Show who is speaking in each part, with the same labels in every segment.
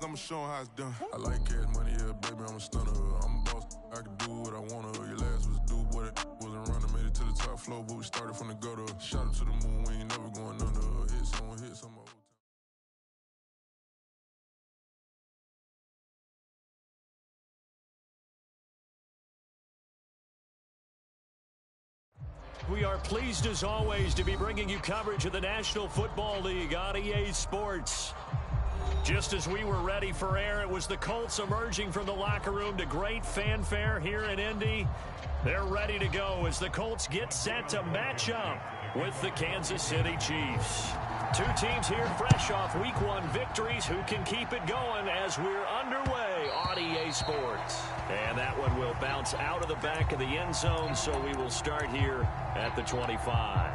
Speaker 1: I'ma show 'em how it's done. I like cash money, yeah, baby, I'm a stunner. I'm a boss, I can do what I wanna. Your last was do what it wasn't running, made it to the top floor, but we started from the gutter. Shot up to the moon, we ain't never going under. Hit some old time.
Speaker 2: We are pleased as always to be bringing you coverage of the National Football League on EA Sports. Just as we were ready for air, it was the Colts emerging from the locker room to great fanfare here in Indy. They're ready to go as the Colts get set to match up with the Kansas City Chiefs. Two teams here fresh off Week 1 victories who can keep it going as we're underway on EA Sports. And that one will bounce out of the back of the end zone, so we will start here at the 25.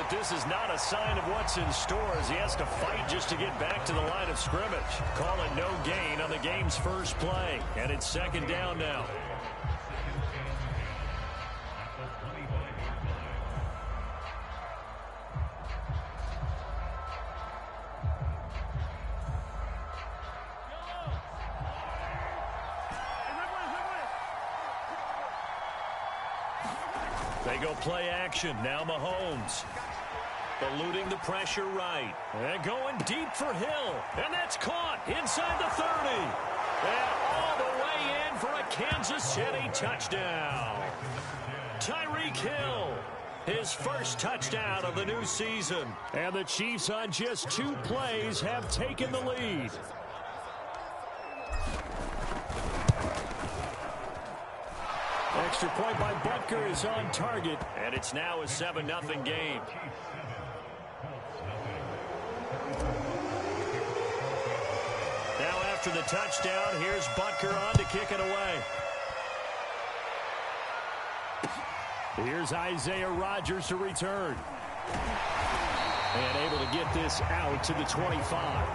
Speaker 2: This is not a sign of what's in store as he has to fight just to get back to the line of scrimmage. Call it no gain on the game's first play, and it's second down now. They go play action. Now Mahomes. Eluding the pressure right. And going deep for Hill. And that's caught inside the 30. And all the way in for a Kansas City touchdown. Tyreek Hill, his first touchdown of the new season. And the Chiefs on just 2 plays have taken the lead. Extra point by Butker is on target. And it's now a 7-0 game. Now after the touchdown, here's Butker on to kick it away. Here's Isaiah Rodgers to return. And able to get this out to the 25.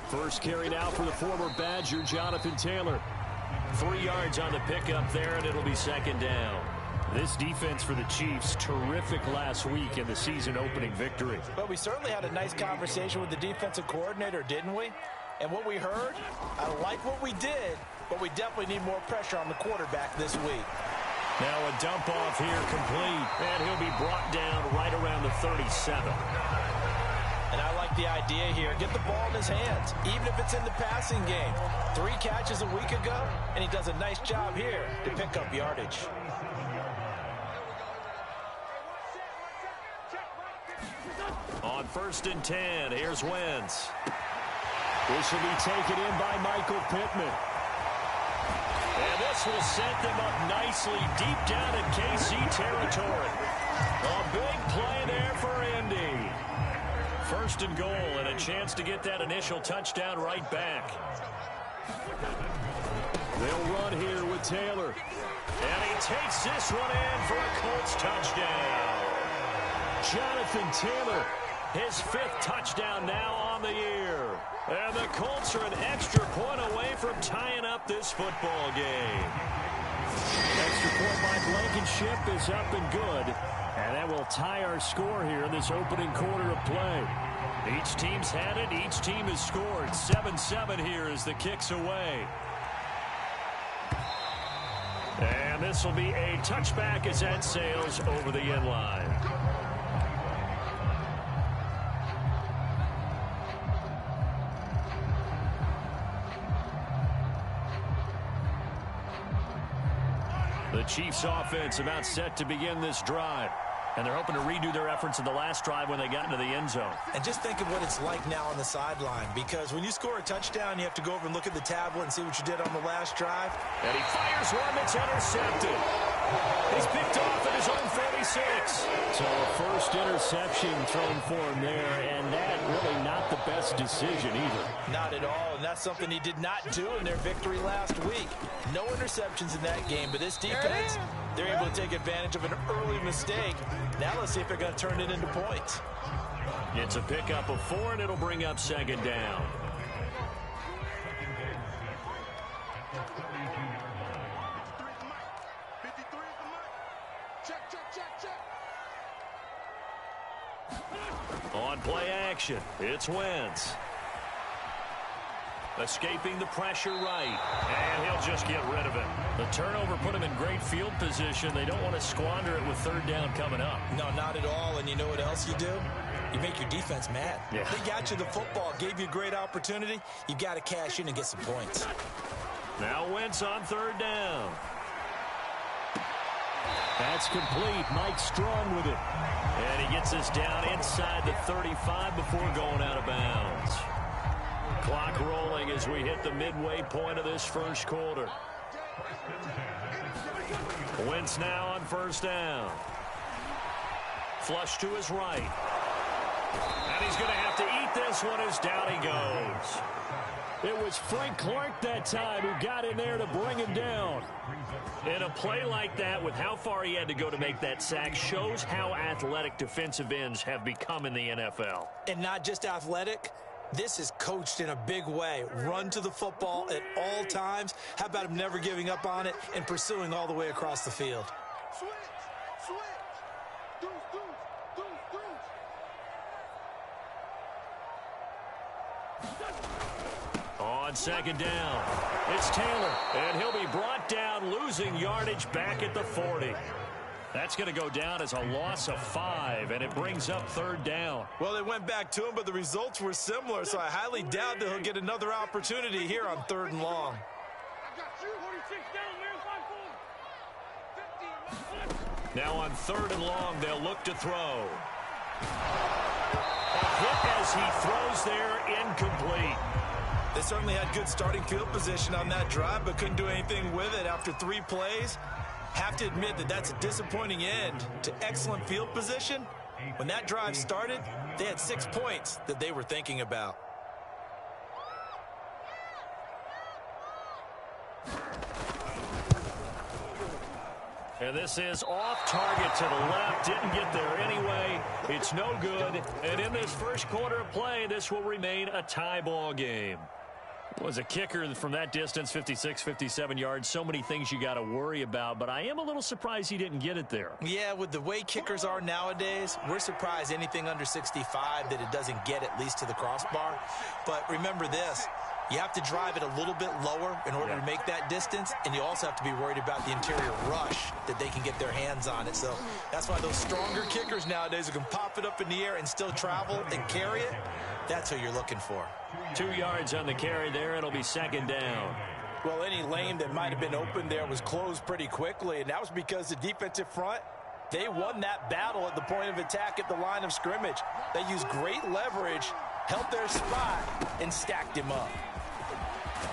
Speaker 2: First carry now for the former Badger, Jonathan Taylor. 3 yards on the pickup there, and it'll be second down. This defense for the Chiefs, terrific last week in the season-opening victory.
Speaker 3: Well, we certainly had a nice conversation with the defensive coordinator, didn't we? And what we heard, I like what we did, but we definitely need more pressure on the quarterback this week.
Speaker 2: Now a dump off here complete, and he'll be brought down right around the 37.
Speaker 3: And I like the idea here. Get the ball in his hands, even if it's in the passing game. 3 catches a week ago, and he does a nice job here to pick up yardage.
Speaker 2: On 1st and 10, here's Wentz. This will be taken in by Michael Pittman. And this will set them up nicely deep down in KC territory. A big play there for Indy. 1st and goal, and a chance to get that initial touchdown right back. They'll run here with Taylor. And he takes this one in for a Colts touchdown. Jonathan Taylor, his 5th touchdown now on the year. And the Colts are an extra point away from tying up this football game. Extra point by Blankenship is up and good. And that will tie our score here in this opening quarter of play. Each team's had it. Each team has scored. 7-7 here as the kick's away. And this will be a touchback as that sails over the end line. The Chiefs offense about set to begin this drive. And they're hoping to redo their efforts in the last drive when they got into the end zone.
Speaker 3: And just think of what it's like now on the sideline, because when you score a touchdown, you have to go over and look at the tablet and see what you did on the last drive.
Speaker 2: And he fires one that's intercepted. He's picked off at his own 46.
Speaker 4: So a first interception thrown for him there, and that really not the best decision either.
Speaker 3: Not at all, and that's something he did not do in their victory last week. No interceptions in that game, but this defense, they're able to take advantage of an early mistake. Now let's see if they're going to turn it into points.
Speaker 2: It's a pickup of 4, and it'll bring up second down. On play action, it's Wentz. Escaping the pressure right. And he'll just get rid of it. The turnover put him in great field position. They don't want to squander it with third down coming up.
Speaker 3: No, not at all. And you know what else you do? You make your defense mad.
Speaker 2: Yeah.
Speaker 3: They got you the football, gave you a great opportunity. You got to cash in and get some points.
Speaker 2: Now Wentz on third down.
Speaker 4: That's complete. Mike Strong with it.
Speaker 2: And he gets us down inside the 35 before going out of bounds. Clock rolling as we hit the midway point of this first quarter. Wentz now on first down. Flush to his right. And he's going to have to eat this one as down he goes.
Speaker 4: It was Frank Clark that time who got in there to bring him down.
Speaker 2: And a play like that, with how far he had to go to make that sack, shows how athletic defensive ends have become in the NFL.
Speaker 3: And not just athletic. This is coached in a big way. Run to the football at all times. How about him never giving up on it and pursuing all the way across the field?
Speaker 2: On second down, it's Taylor, and he'll be brought down, losing yardage back at the 40. That's going to go down as a loss of 5, and it brings up third down.
Speaker 3: Well, they went back to him, but the results were similar, so I highly doubt that he'll get another opportunity here on third and long.
Speaker 2: Now on third and long, they'll look to throw. A hit as he throws there, incomplete.
Speaker 3: They certainly had good starting field position on that drive, but couldn't do anything with it after 3 plays. Have to admit that that's a disappointing end to excellent field position. When that drive started, they had 6 points that they were thinking about.
Speaker 2: And this is off target to the left. Didn't get there anyway. It's no good. And in this first quarter of play, this will remain a tie ball game. Was a kicker from that distance, 56, 57 yards. So many things you got to worry about, but I am a little surprised he didn't get it there.
Speaker 3: Yeah, with the way kickers are nowadays, we're surprised anything under 65 that it doesn't get at least to the crossbar. But remember this, you have to drive it a little bit lower in order to make that distance, and you also have to be worried about the interior rush that they can get their hands on it. So that's why those stronger kickers nowadays who can pop it up in the air and still travel and carry it, that's who you're looking for.
Speaker 2: 2 yards on the carry there. It'll be second down.
Speaker 3: Well, any lane that might have been open there was closed pretty quickly, and that was because the defensive front, they won that battle at the point of attack at the line of scrimmage. They used great leverage, held their spot, and stacked him up.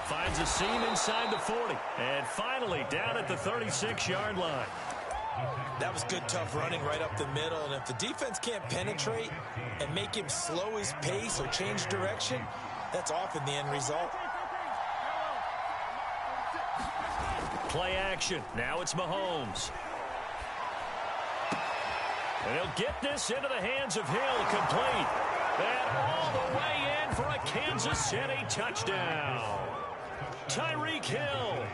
Speaker 2: Finds a seam inside the 40. And finally down at the 36-yard line.
Speaker 3: That was good, tough running right up the middle. And if the defense can't penetrate and make him slow his pace or change direction, that's often the end result.
Speaker 2: Play action. Now it's Mahomes. And he'll get this into the hands of Hill, complete. And all the way in for a Kansas City touchdown. Tyreek Hill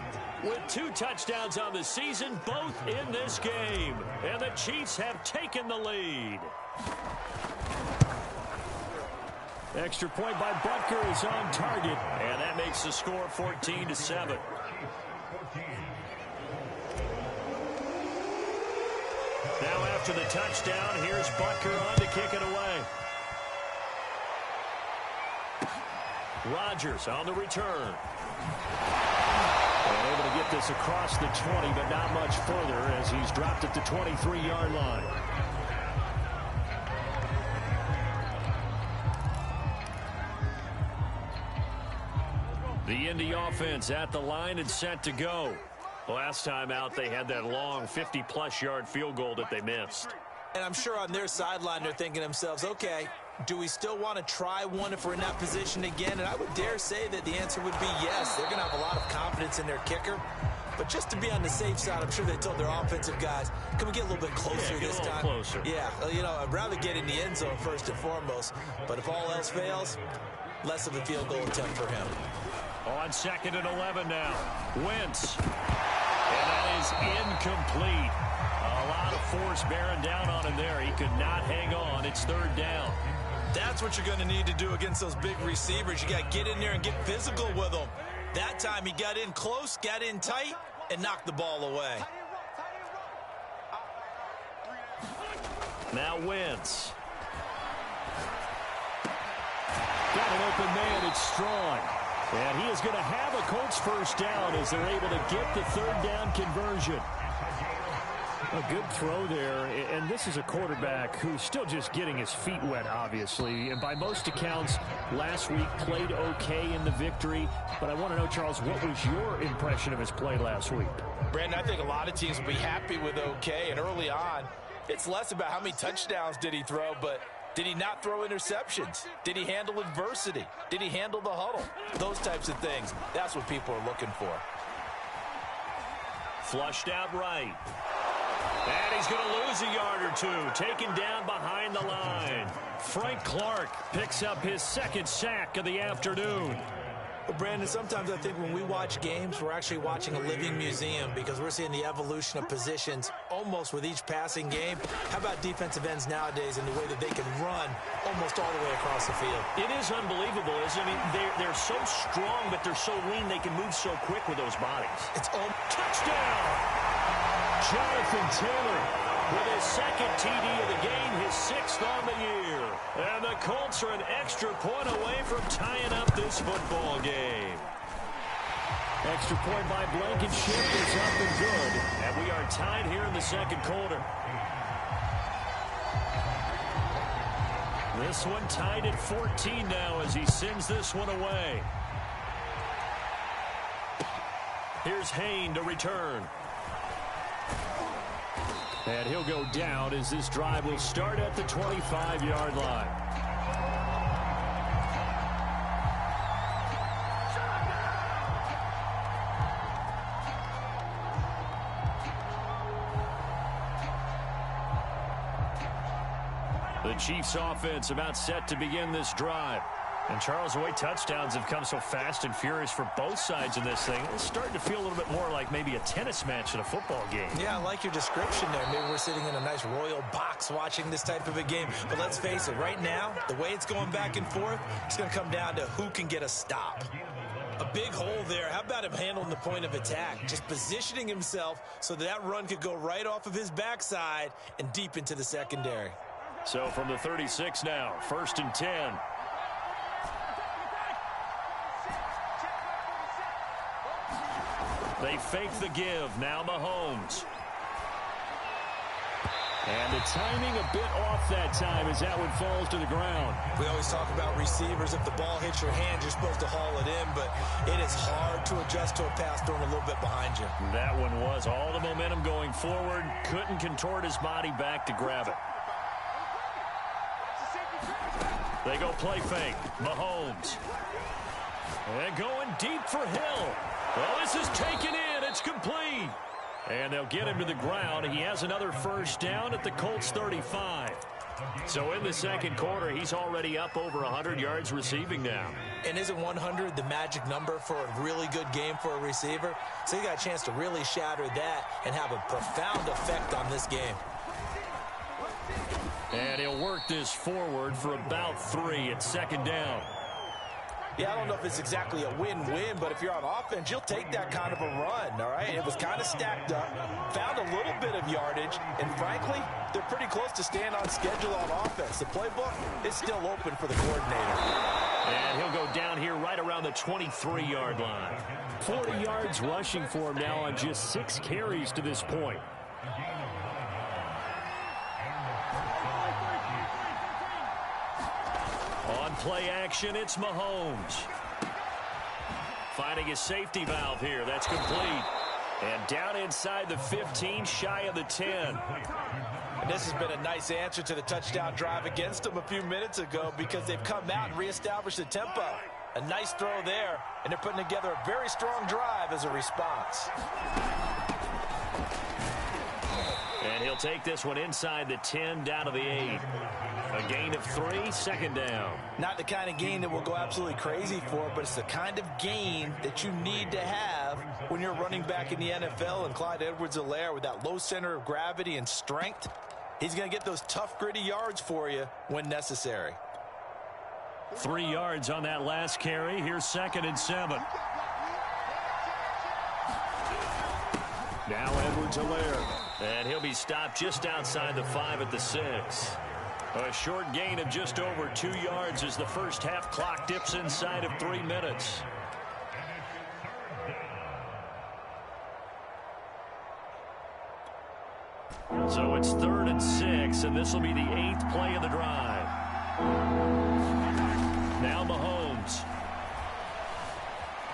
Speaker 2: with 2 touchdowns on the season, both in this game. And the Chiefs have taken the lead.
Speaker 4: Extra point by Butker is on target.
Speaker 2: And that makes the score 14-7. Now after the touchdown, here's Butker on to kick it away. Rodgers on the return.
Speaker 4: And able to get this across the 20, but not much further as he's dropped at the 23-yard line.
Speaker 2: The Indy offense at the line and set to go. Last time out, they had that long 50-plus yard field goal that they missed.
Speaker 3: And I'm sure on their sideline, they're thinking to themselves, okay, do we still want to try one if we're in that position again? And I would dare say that the answer would be yes. They're going to have a lot of confidence in their kicker. But just to be on the safe side, I'm sure they told their offensive guys, can we get a little bit closer this time?
Speaker 2: Closer.
Speaker 3: Yeah, you know, I'd rather get in the end zone first and foremost. But if all else fails, less of a field goal attempt for him.
Speaker 2: On 2nd and 11 now. Wentz. And that is incomplete. A lot of force bearing down on him there. He could not hang on. It's 3rd down.
Speaker 3: That's what you're going to need to do against those big receivers. You got to get in there and get physical with them. That time he got in close, got in tight, and knocked the ball away.
Speaker 2: Now Wentz.
Speaker 4: Got an open man. It's Strong. And he is going to have a Colts first down as they're able to get the 3rd down conversion. A good throw there, and this is a quarterback who's still just getting his feet wet, obviously. And by most accounts, last week played okay in the victory. But I want to know, Charles, what was your impression of his play last week?
Speaker 5: Brandon, I think a lot of teams will be happy with okay. And early on, it's less about how many touchdowns did he throw, but did he not throw interceptions? Did he handle adversity? Did he handle the huddle? Those types of things. That's what people are looking for.
Speaker 2: Flushed out right. And he's going to lose a yard or two. Taken down behind the line. Frank Clark picks up his 2nd sack of the afternoon.
Speaker 3: Well, Brandon, sometimes I think when we watch games, we're actually watching a living museum because we're seeing the evolution of positions almost with each passing game. How about defensive ends nowadays and the way that they can run almost all the way across the field?
Speaker 2: It is unbelievable, isn't it? I mean, they're so strong, but they're so lean, they can move so quick with those bodies.
Speaker 3: It's all
Speaker 2: touchdown! Jonathan Taylor with his 2nd TD of the game, his 6th on the year. And the Colts are an extra point away from tying up this football game.
Speaker 4: Extra point by Blankenship is up and good.
Speaker 2: And we are tied here in the 2nd quarter. This one tied at 14 now as he sends this one away. Here's Hayne to return.
Speaker 4: And he'll go down as this drive will start at the 25-yard line.
Speaker 2: The Chiefs offense about set to begin this drive. And Charles, the way touchdowns have come so fast and furious for both sides in this thing, it's starting to feel a little bit more like maybe a tennis match in a football game.
Speaker 3: Yeah, I like your description there. Maybe we're sitting in a nice royal box watching this type of a game. But let's face it, right now, the way it's going back and forth, it's going to come down to who can get a stop. A big hole there. How about him handling the point of attack? Just positioning himself so that run could go right off of his backside and deep into the secondary.
Speaker 2: So from the 36 now, 1st and 10. They fake the give. Now Mahomes.
Speaker 4: And the timing a bit off that time as that one falls to the ground.
Speaker 3: We always talk about receivers. If the ball hits your hand, you're supposed to haul it in, but it is hard to adjust to a pass thrown a little bit behind you.
Speaker 2: That one was all the momentum going forward. Couldn't contort his body back to grab it. They go play fake. Mahomes. And going deep for Hill. Well, this is taken in. It's complete. And they'll get him to the ground. He has another first down at the Colts 35. So in the 2nd quarter, he's already up over 100 yards receiving now.
Speaker 3: And isn't 100 the magic number for a really good game for a receiver? So you got a chance to really shatter that and have a profound effect on this game.
Speaker 2: And he'll work this forward for about 3 at 2nd down.
Speaker 5: Yeah, I don't know if it's exactly a win-win, but if you're on offense, you'll take that kind of a run, all right? It was kind of stacked up, found a little bit of yardage, and frankly, they're pretty close to staying on schedule on offense. The playbook is still open for the coordinator.
Speaker 2: And he'll go down here right around the 23-yard line.
Speaker 4: 40 yards rushing for him now on just 6 carries to this point.
Speaker 2: On play action, it's Mahomes. finding a safety valve here. That's complete. And down inside the 15, shy of the 10.
Speaker 5: And this has been a nice answer to the touchdown drive against them a few minutes ago because they've come out and reestablished the tempo. A nice throw there, and they're putting together a very strong drive as a response.
Speaker 2: And he'll take this one inside the 10, down to the 8. A gain of 3, 2nd down.
Speaker 5: Not the kind of gain that we'll go absolutely crazy for, but it's the kind of gain that you need to have when you're running back in the NFL. And Clyde Edwards-Helaire, with that low center of gravity and strength, he's going to get those tough, gritty yards for you when necessary.
Speaker 2: 3 yards on that last carry. Here's 2nd and 7. Now Edwards-Helaire. And he'll be stopped just outside the 5 at the 6. A short gain of just over 2 yards as the first half clock dips inside of 3 minutes. So it's 3rd and 6, and this will be the 8th play of the drive. Now Mahomes.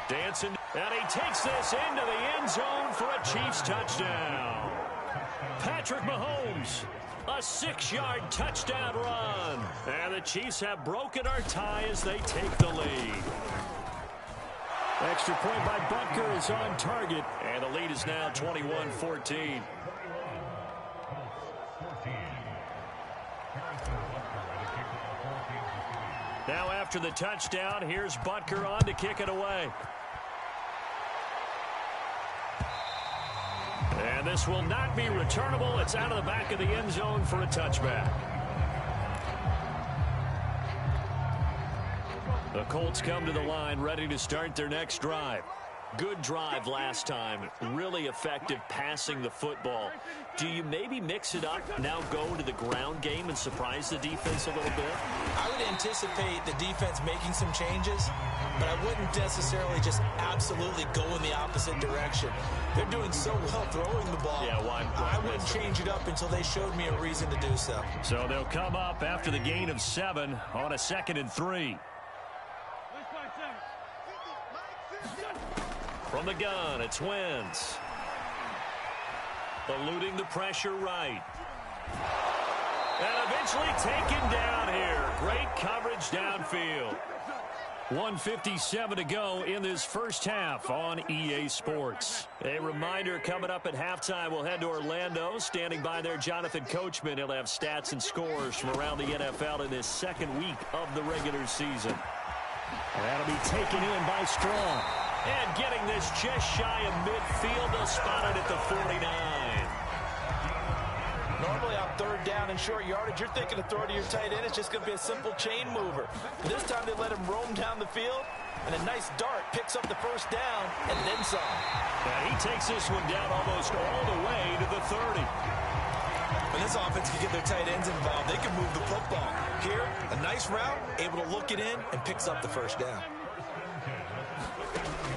Speaker 2: Dancing, and he takes this into the end zone for a Chiefs touchdown. Patrick Mahomes, a 6-yard touchdown run. And the Chiefs have broken our tie as they take the lead. Extra point by Butker is on target. And the lead is now 21-14. Now after the touchdown, here's Butker on to kick it away. And this will not be returnable. It's out of the back of the end zone for a touchback. The Colts come to the line ready to start their next drive. Good drive last time. Really effective passing the football. Do you maybe mix it up, now go to the ground game and surprise the defense a little bit?
Speaker 5: I would anticipate the defense making some changes, but I wouldn't necessarily just absolutely go in the opposite direction. They're doing so well throwing the ball.
Speaker 2: Yeah, why
Speaker 5: I wouldn't change it up until they showed me a reason to do so.
Speaker 2: So they'll come up after the gain of 7 on a 2nd and 3. From the gun, it's Wentz. Eluding the pressure right. And eventually taken down here. Great coverage downfield. 1:57 to go in this first half on EA Sports. A reminder, coming up at halftime, we'll head to Orlando. Standing by there, Jonathan Coachman. He'll have stats and scores from around the NFL in this 2nd week of the regular season. That'll be taken in by Strong. And getting this just shy of midfield, they'll spot it at the 49.
Speaker 5: Normally on 3rd down and short yardage, you're thinking of throwing to your tight end. It's just going to be a simple chain mover. But this time they let him roam down the field, and a nice dart picks up the 1st down and then some.
Speaker 2: And he takes this one down almost all the way to the 30.
Speaker 5: When this offense can get their tight ends involved, they can move the football. Here, a nice route, able to look it in, and picks up the 1st down.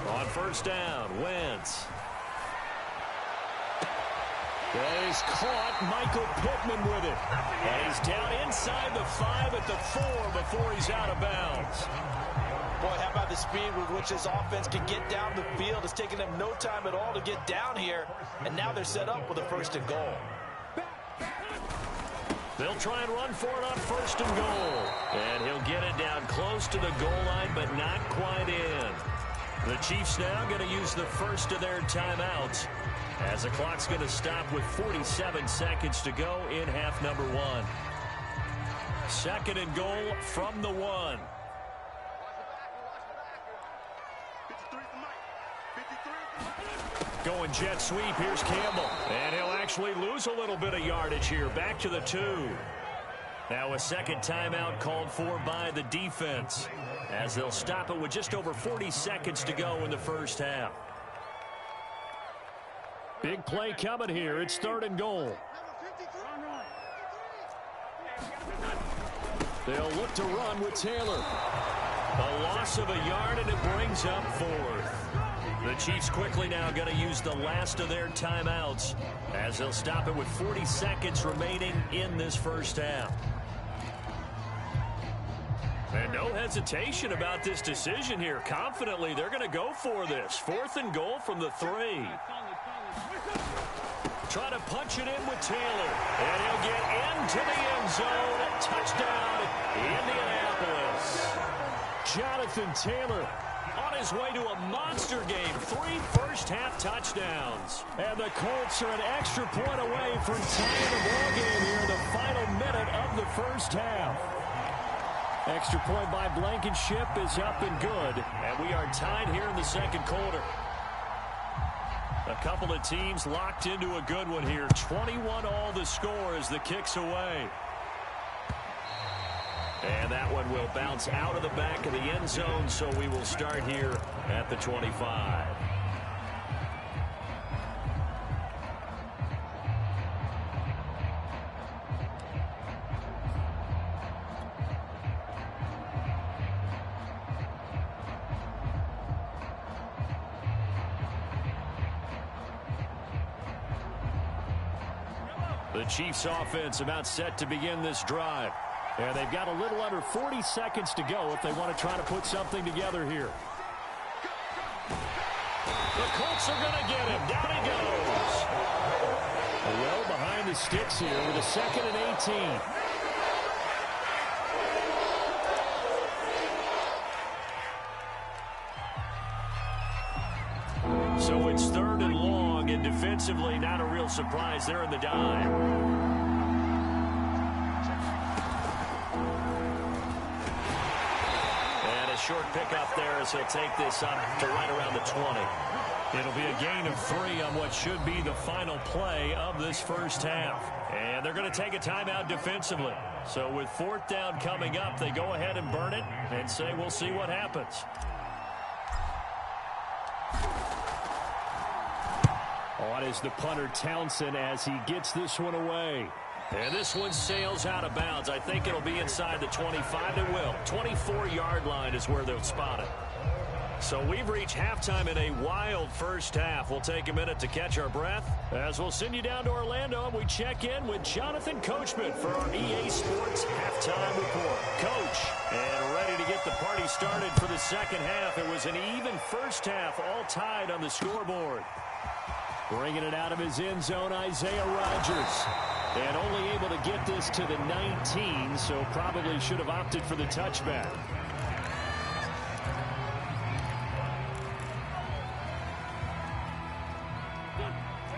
Speaker 2: On 1st down, Wentz.
Speaker 4: He's caught Michael Pittman with it.
Speaker 2: And he's down inside the 5 at the 4 before he's out of bounds.
Speaker 5: Boy, how about the speed with which this offense can get down the field? It's taken them no time at all to get down here. And now they're set up with a 1st and goal.
Speaker 2: They'll try and run for it on 1st and goal. And he'll get it down close to the goal line, but not quite in. The Chiefs now going to use the first of their timeouts as the clock's going to stop with 47 seconds to go in half number 1. 2nd and goal from the 1. Going jet sweep. Here's Campbell. And he'll actually lose a little bit of yardage here. Back to the 2. Now a 2nd timeout called for by the defense, as they'll stop it with just over 40 seconds to go in the first half. Big play coming here. It's 3rd and goal. They'll look to run with Taylor. A loss of a yard, and it brings up 4th. The Chiefs quickly now going to use the last of their timeouts, as they'll stop it with 40 seconds remaining in this first half. And no hesitation about this decision here. Confidently, they're going to go for this. 4th and goal from the 3. Try to punch it in with Taylor. And he'll get into the end zone. Touchdown, Indianapolis. Jonathan Taylor on his way to a monster game. 3 first-half touchdowns. And the Colts are an extra point away from tying the ball game here in the final minute of the first half. Extra point by Blankenship is up and good. And we are tied here in the second quarter. A couple of teams locked into a good one here. 21 all the score as the kick's away. And that one will bounce out of the back of the end zone, so we will start here at the 25. The Chiefs offense about set to begin this drive. And they've got a little under 40 seconds to go if they want to try to put something together here. The Colts are going to get him. Down he goes. Well behind the sticks here with a 2nd and 18. So it's 3rd and long, and defensively not a real surprise there in the dive. Short pickup there as he'll take this up to right around the 20. It'll be a gain of 3 on what should be the final play of this first half. And they're going to take a timeout defensively. So with 4th down coming up, they go ahead and burn it and say we'll see what happens. On is the punter Townsend as he gets this one away. And this one sails out of bounds. I think it'll be inside the 25. It will. 24-yard line is where they'll spot it. So we've reached halftime in a wild first half. We'll take a minute to catch our breath as we'll send you down to Orlando and we check in with Jonathan Coachman for our EA Sports Halftime Report. Coach, and ready to get the party started for the second half. It was an even first half, all tied on the scoreboard. Bringing it out of his end zone, Isaiah Rodgers. And only able to get this to the 19, so probably should have opted for the touchback.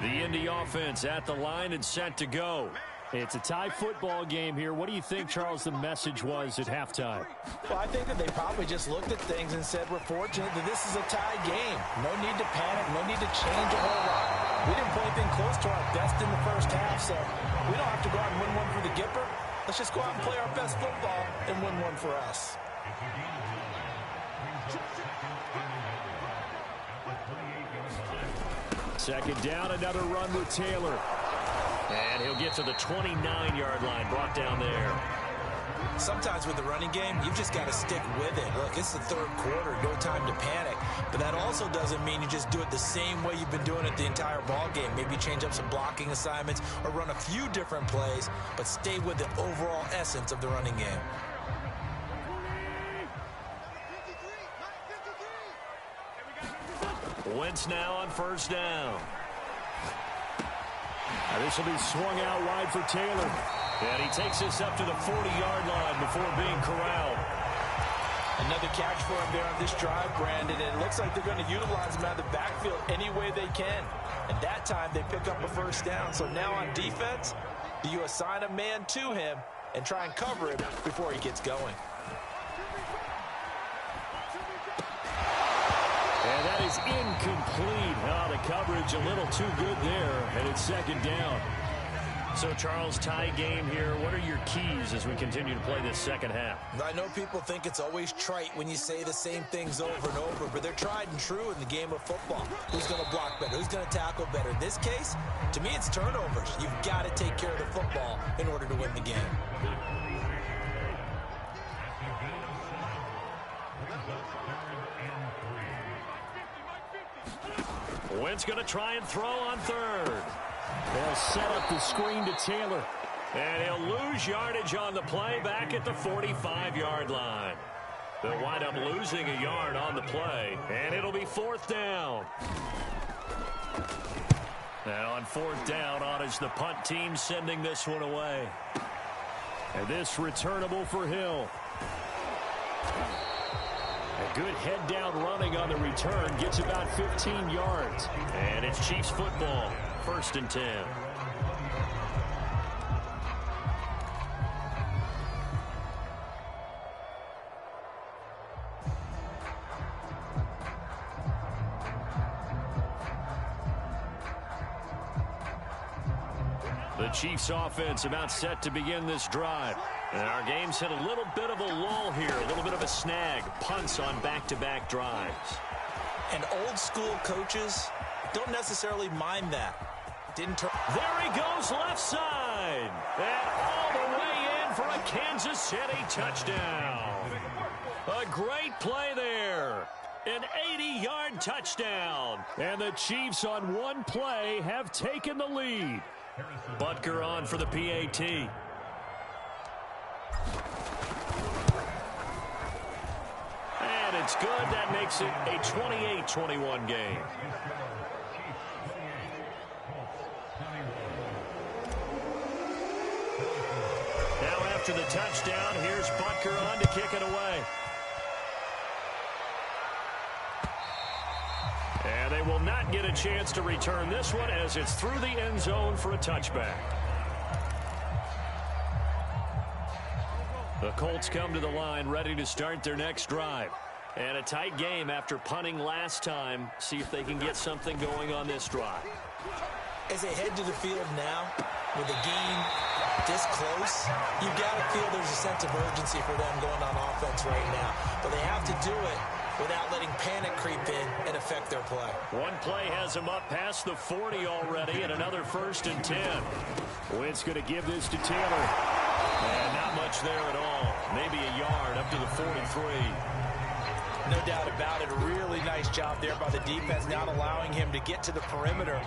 Speaker 2: The Indy offense at the line and set to go. It's a tie football game here. What do you think, Charles, the message was at halftime?
Speaker 5: Well, I think that they probably just looked at things and said, we're fortunate that this is a tie game. No need to panic. No need to change a whole lot. We didn't play anything close to our best in the first half, so we don't have to go out and win one for the Gipper. Let's just go out and play our best football and win one for us.
Speaker 2: Second down, another run with Taylor. And he'll get to the 29-yard line, brought down there.
Speaker 3: Sometimes with the running game, you've just got to stick with it. Look, it's the third quarter, no time to panic. But that also doesn't mean you just do it the same way you've been doing it the entire ball game. Maybe change up some blocking assignments or run a few different plays, but stay with the overall essence of the running game.
Speaker 2: Wentz now on first down. This will be swung out wide for Taylor. And he takes this up to the 40-yard line before being corralled.
Speaker 5: Another catch for him there on this drive, Brandon. And it looks like they're going to utilize him out of the backfield any way they can. And that time they pick up a first down. So now on defense, do you assign a man to him and try and cover him before he gets going?
Speaker 2: And that is incomplete. Oh, the coverage a little too good there, and it's second down. So, Charles, tie game here. What are your keys as we continue to play this second half?
Speaker 3: I know people think it's always trite when you say the same things over and over, but they're tried and true in the game of football. Who's going to block better? Who's going to tackle better? In this case, to me, it's turnovers. You've got to take care of the football in order to win the game.
Speaker 2: Wentz going to try and throw on third. They'll set up the screen to Taylor. And he'll lose yardage on the play back at the 45-yard line. They'll wind up losing a yard on the play, and it'll be 4th down. And on 4th down, on is the punt team sending this one away. And this returnable for Hill. A good head down running on the return, gets about 15 yards. And it's Chiefs football, 1st and 10. The Chiefs offense about set to begin this drive. And our game's hit a little bit of a lull here, a little bit of a snag. Punts on back-to-back drives.
Speaker 3: And old school coaches don't necessarily mind that. Didn't turn.
Speaker 2: There he goes left side. And all the way in for a Kansas City touchdown. A great play there. An 80-yard touchdown. And the Chiefs on one play have taken the lead. Butker on for the PAT. And it's good. That makes it a 28-21 game. Now after the touchdown, here's Butker on to kick it away. And they will not get a chance to return this one as it's through the end zone for a touchback. The Colts come to the line ready to start their next drive. And a tight game after punting last time. See if they can get something going on this drive.
Speaker 3: As they head to the field now, with the game this close, you've got to feel there's a sense of urgency for them going on offense right now. But they have to do it without letting panic creep in and affect their play. One play has them up past the 40 already, and another 1st and 10.
Speaker 4: Wentz going to give this to Taylor.
Speaker 2: And not much there at all. Maybe a yard up to the 43.
Speaker 3: No doubt about it. A really nice job there by the defense, not allowing him to get to the perimeter.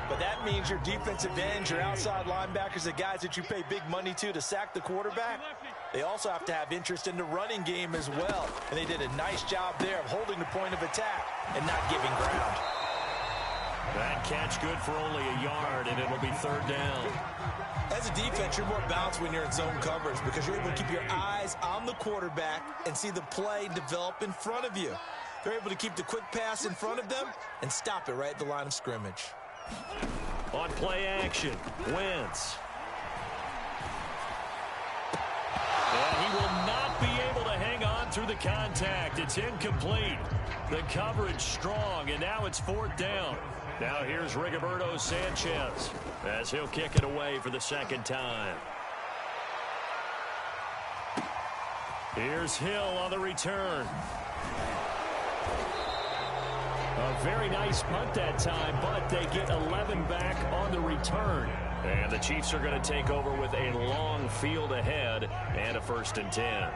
Speaker 3: But that means your defensive ends, your outside linebackers, the guys that you pay big money to sack the quarterback, they also have to have interest in the running game as well. And they did a nice job there of holding the point of attack and not giving ground.
Speaker 2: That catch good for only a yard, and it'll be 3rd down.
Speaker 3: As a defense, you're more balanced when you're in zone coverage because you're able to keep your eyes on the quarterback and see the play develop in front of you. They're able to keep the quick pass in front of them and stop it right at the line of scrimmage.
Speaker 2: On play action, Wentz. And he will not be able to hang on through the contact. It's incomplete. The coverage strong, and now it's 4th down. Now here's Rigoberto Sanchez as he'll kick it away for the 2nd time. Here's Hill on the return.
Speaker 4: A very nice punt that time, but they get 11 back on the return.
Speaker 2: And the Chiefs are going to take over with a long field ahead and a 1st and 10.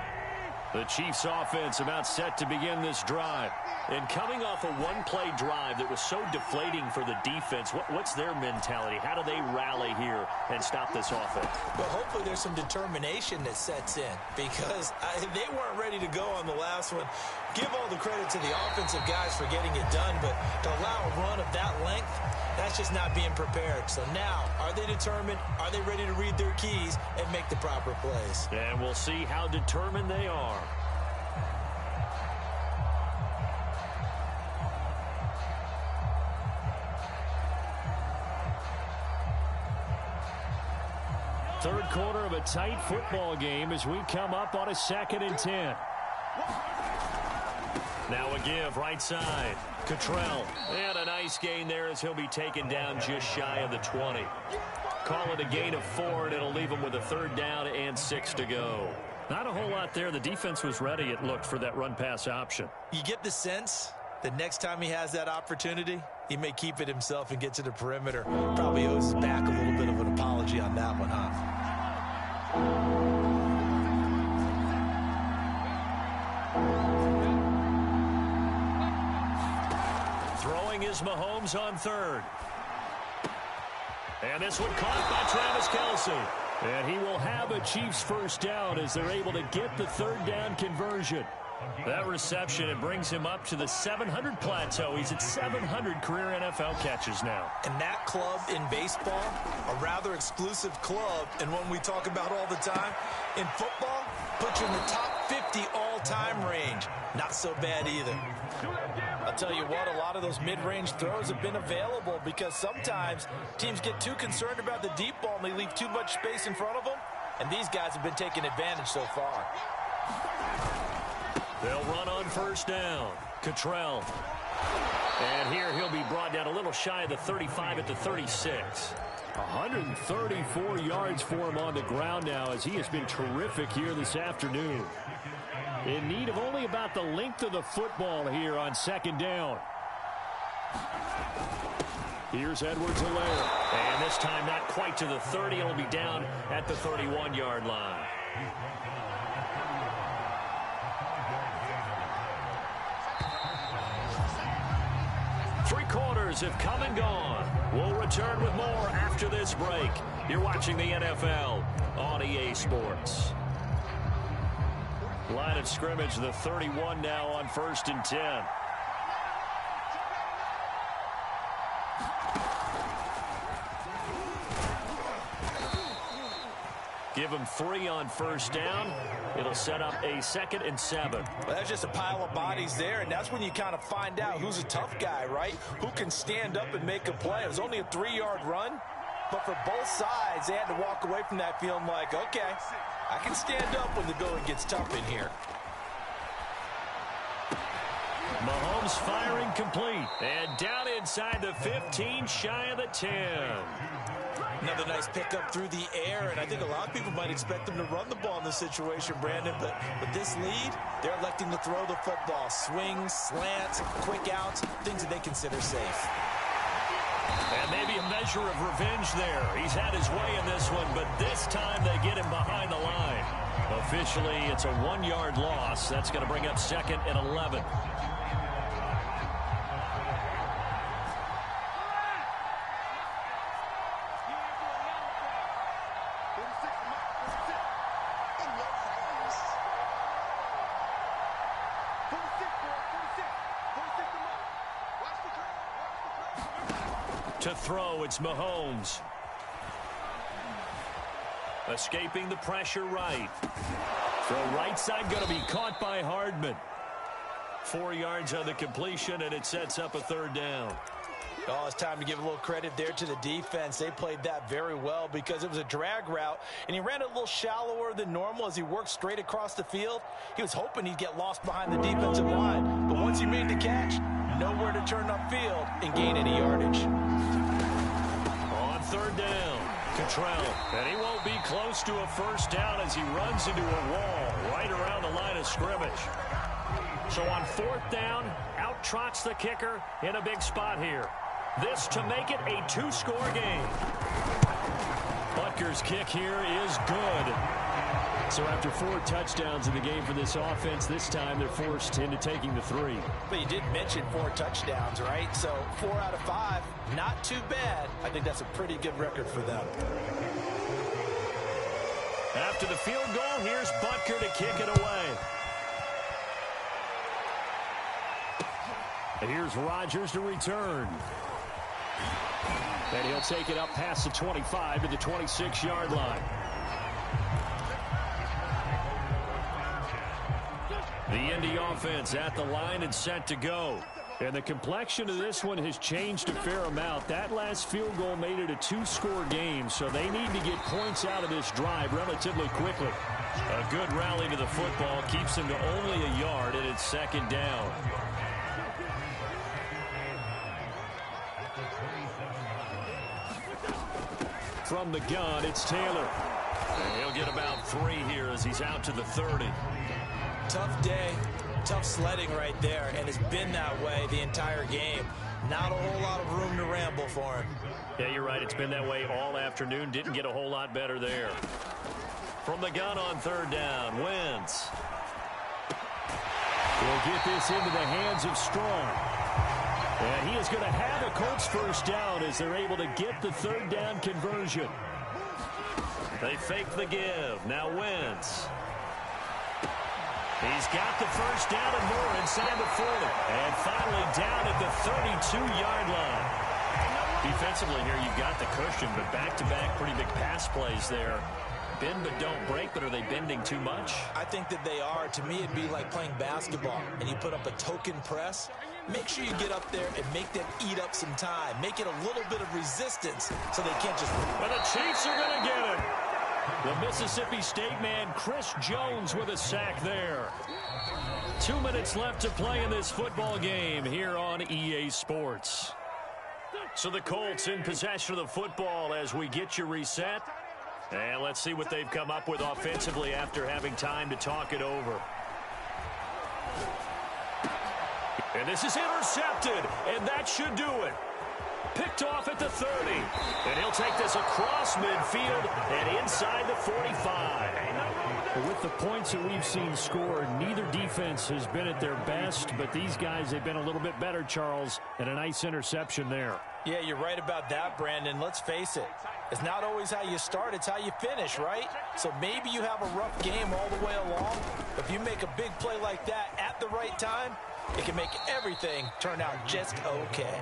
Speaker 2: The Chiefs offense about set to begin this drive. And coming off a one-play drive that was so deflating for the defense, what's their mentality? How do they rally here and stop this offense?
Speaker 3: Well, hopefully there's some determination that sets in because they weren't ready to go on the last one. Give all the credit to the offensive guys for getting it done, but to allow a run of that length, that's just not being prepared. So now, are they determined? Are they ready to read their keys and make the proper plays?
Speaker 2: And we'll see how determined they are.
Speaker 4: Third quarter of a tight football game as we come up on a 2nd and 10.
Speaker 2: Now a give right side. Cottrell. And a nice gain there as he'll be taken down just shy of the 20. Call it a gain of 4, and it'll leave him with a 3rd down and 6 to go.
Speaker 4: Not a whole lot there. The defense was ready, it looked, for that run-pass option.
Speaker 3: You get the sense that next time he has that opportunity, he may keep it himself and get to the perimeter. Probably owes back a little bit of an apology on that one, huh?
Speaker 2: Throwing is Mahomes on 3rd. And this one caught by Travis Kelce.
Speaker 4: And he will have a Chiefs first down as they're able to get the third down conversion. That reception, it brings him up to the 700 plateau. He's at 700 career NFL catches now.
Speaker 3: And that club in baseball, a rather exclusive club, and one we talk about all the time. In football, puts you in the top 50 all-time range. Not so bad either.
Speaker 5: I'll tell you what, a lot of those mid-range throws have been available because sometimes teams get too concerned about the deep ball and they leave too much space in front of them. And these guys have been taking advantage so far.
Speaker 2: They'll run on first down. Cottrell. And here he'll be brought down a little shy of the 35 at the 36.
Speaker 4: 134 yards for him on the ground now as he has been terrific here this afternoon. In need of only about the length of the football here on second down. Here's Edwards-Helaire.
Speaker 2: And this time not quite to the 30. It'll be down at the 31-yard line. Three quarters have come and gone. We'll return with more after this break. You're watching the NFL on EA Sports. Line of scrimmage, the 31 now on 1st and 10. Give him 3 on first down. It'll set up a 2nd and 7.
Speaker 5: Well, that's just a pile of bodies there, and that's when you kind of find out who's a tough guy, right? Who can stand up and make a play. It was only a 3-yard run, but for both sides, they had to walk away from that feeling like, okay, I can stand up when the going gets tough in here.
Speaker 2: Mahomes firing complete. And down inside the 15, shy of the 10.
Speaker 5: Another nice pickup through the air, and I think a lot of people might expect them to run the ball in this situation, Brandon, but with this lead, they're electing to throw the football. Swings, slants, quick outs, things that they consider safe.
Speaker 2: And maybe a measure of revenge there. He's had his way in this one, but this time they get him behind the line. Officially, it's a 1-yard loss. That's going to bring up 2nd and 11. To throw, it's Mahomes. Escaping the pressure right. Throw right side going to be caught by Hardman. 4 yards on the completion, and it sets up a 3rd down.
Speaker 5: Oh, it's time to give a little credit there to the defense. They played that very well because it was a drag route, and he ran a little shallower than normal as he worked straight across the field. He was hoping he'd get lost behind the defensive line, but once he made the catch, nowhere to turn upfield and gain any yardage.
Speaker 2: On 3rd down, Cottrell, and he won't be close to a first down as he runs into a wall right around the line of scrimmage. So on 4th down, out trots the kicker in a big spot here. This to make it a 2-score game. Butker's kick here is good. So after 4 touchdowns in the game for this offense, this time they're forced into taking the 3.
Speaker 5: But you did mention 4 touchdowns, right? So 4 out of 5, not too bad. I think that's a pretty good record for them.
Speaker 2: After the field goal, here's Butker to kick it away. And here's Rodgers to return. And he'll take it up past the 25 to the 26-yard line. The Indy offense at the line and set to go. And the complexion of this one has changed a fair amount. That last field goal made it a 2-score game, so they need to get points out of this drive relatively quickly. A good rally to the football keeps them to only a yard, and it's 2nd down. From the gun, it's Taylor. And he'll get about 3 here as he's out to the 30.
Speaker 5: Tough day, tough sledding right there, and it's been that way the entire game. Not a whole lot of room to ramble for him.
Speaker 2: Yeah, you're right. It's been that way all afternoon. Didn't get a whole lot better there. From the gun on 3rd down, Wentz.
Speaker 4: He'll get this into the hands of Strong. And he is going to have a Colts first down as they're able to get the 3rd down conversion.
Speaker 2: They fake the give. Now Wentz. He's got the first down and more inside the 40. And finally down at the 32-yard line. Defensively here, you've got the cushion, but back-to-back pretty big pass plays there. Bend but don't break, but are they bending too much?
Speaker 3: I think that they are. To me, it'd be like playing basketball, and you put up a token press. Make sure you get up there and make them eat up some time. Make it a little bit of resistance so they can't just...
Speaker 2: Well, the Chiefs are going to get it. The Mississippi State man, Chris Jones, with a sack there. 2 minutes left to play in this football game here on EA Sports. So the Colts in possession of the football as we get you reset. And let's see what they've come up with offensively after having time to talk it over. And this is intercepted, and that should do it. Picked off at the 30. And he'll take this across midfield and inside the 45.
Speaker 4: With the points that we've seen scored, neither defense has been at their best, but these guys have been a little bit better, Charles, and a nice interception there.
Speaker 3: Yeah, you're right about that, Brandon. Let's face it. It's not always how you start, it's how you finish, right? So maybe you have a rough game all the way along. If you make a big play like that at the right time, it can make everything turn out just okay.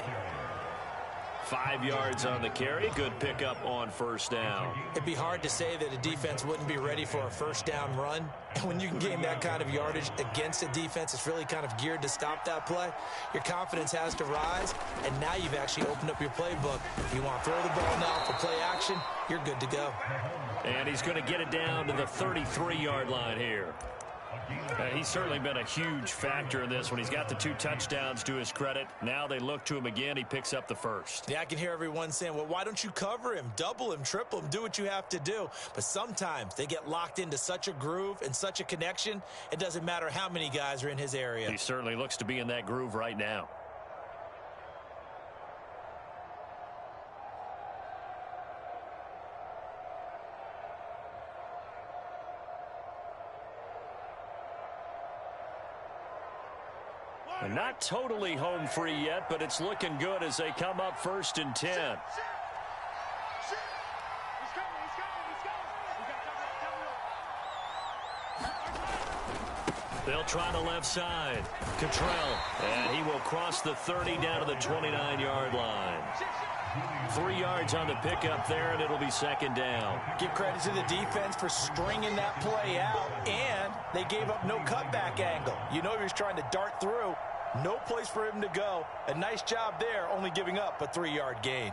Speaker 2: 5 yards on the carry. Good pickup on first down.
Speaker 3: It'd be hard to say that a defense wouldn't be ready for a first down run. And when you can gain that kind of yardage against a defense that's really kind of geared to stop that play, your confidence has to rise. And now you've actually opened up your playbook. If you want to throw the ball now for play action, you're good to go.
Speaker 2: And he's going to get it down to the 33-yard line here. He's certainly been a huge factor in this when he's got the 2 touchdowns to his credit. Now they look to him again. He picks up the first.
Speaker 3: Yeah, I can hear everyone saying, well, why don't you cover him, double him, triple him, do what you have to do. But sometimes they get locked into such a groove and such a connection, it doesn't matter how many guys are in his area.
Speaker 2: He certainly looks to be in that groove right now. Not totally home free yet, but it's looking good as they come up 1st and 10. They'll try the left side. Cottrell, and he will cross the 30 down to the 29-yard line. 3 yards on the pickup there, and it'll be 2nd down.
Speaker 3: Give credit to the defense for stringing that play out, and they gave up no cutback angle. You know he was trying to dart through. No place for him to go. A nice job there, only giving up a 3-yard gain.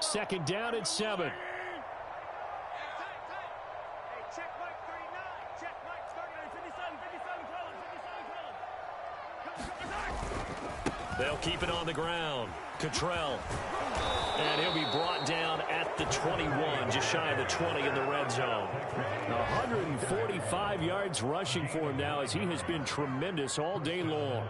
Speaker 4: 2nd down at 7.
Speaker 2: They'll keep it on the ground. Cottrell. And he'll be brought down at the 21, just shy of the 20 in the red zone.
Speaker 4: 145 yards rushing for him now as he has been tremendous all day long.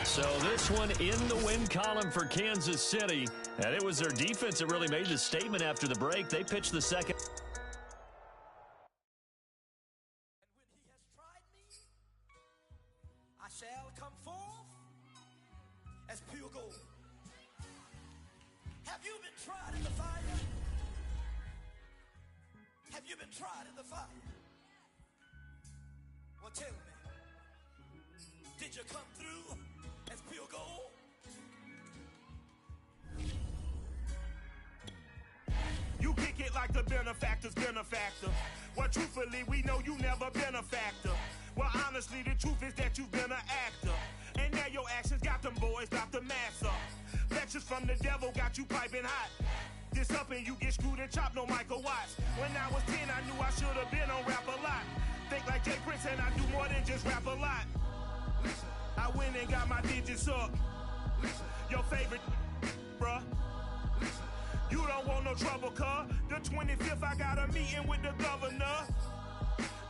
Speaker 2: So this one in the win column for Kansas City. And it was their defense that really made the statement after the break. They pitched the second.
Speaker 6: And when he has tried me, I shall come forth as pure gold. Have you been tried in the fire? Have you been tried in the fire? Well, tell me, did you come through as pure gold?
Speaker 7: You kick it like the benefactor's benefactor. Well, truthfully, we know you never been a factor. Well, honestly, the truth is that you've been an actor. And now your actions got them boys dropped the mask up. Lectures from the devil got you piping hot. This up and you get screwed and chopped, no Michael Watts. When I was 10, I knew I should have been on rap a lot. Think like Jay Prince and I do more than just rap a lot. I went and got my digits up. Your favorite, bruh. You don't want no trouble, cuz. The 25th, I got a meeting with the governor.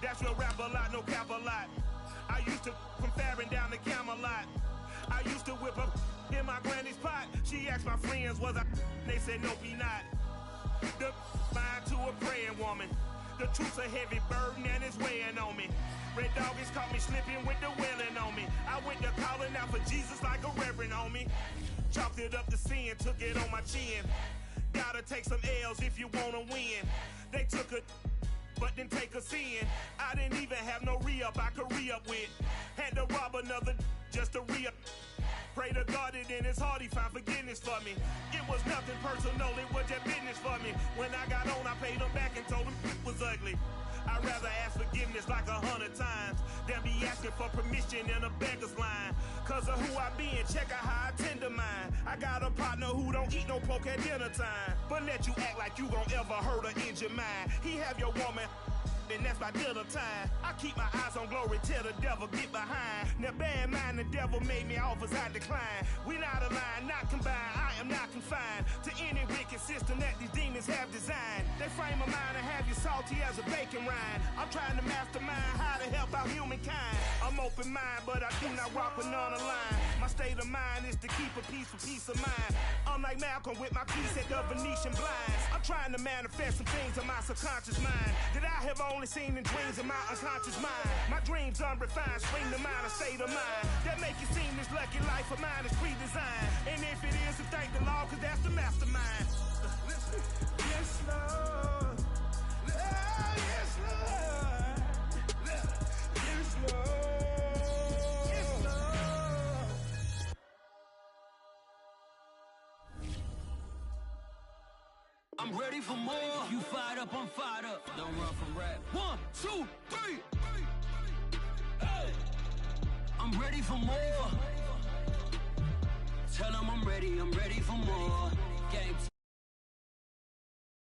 Speaker 7: That's real rap a lot, no cap a lot. I used to from Farron down to Camelot. I used to whip up in my granny's pot. She asked my friends, was I? They said, no, be not. The mind to a praying woman. The truth's a heavy burden and it's weighing on me. Red Doggies caught me slipping with the wailing on me. I went to calling out for Jesus like a reverend on me. Chalked it up to sin, took it on my chin. Gotta take some L's if you wanna win. They took a but didn't take us in. I didn't even have no re-up I could re-up with. Had to rob another just to re-up. Pray to God that in his heart he found forgiveness for me. It was nothing personal, it was just business for me. When I got on, I paid him back and told him it was ugly. I'd rather ask forgiveness like 100 times than be asking for permission in a beggar's line. Cause of who I be and check out how I tend to mine. I got a partner who don't eat no pork at dinner time, but let you act like you gon' ever hurt or injure mine. He have your woman and that's by dinner time. I keep my eyes on glory till the devil get behind. Now bear in mind the devil made me offers I decline. We not aligned, not combined, I am not confined to any wicked system that these demons have designed. They frame a mind and have you salty as a bacon rind. I'm trying to mastermind how to help out humankind. I'm open mind, but I do not rock with none aligned. My state of mind is to keep a peace for peace of mind. Unlike Malcolm with my piece at the Venetian blinds. I'm trying to manifest some things in my subconscious mind that I have only seen in dreams in my unconscious mind. My dreams unrefined, spring to mind, a state of mind that make you seem this lucky life of mine is pre-designed. And if it is, then thank the Lord, cause that's the mastermind. Yes, Lord. Yes, Lord. Yes, Lord. Yes, Lord.
Speaker 8: I'm ready for more. You fired up, I'm fired up. Don't run from rap. 1, 2, 3. Hey. I'm ready for more. Tell them I'm ready for more. Game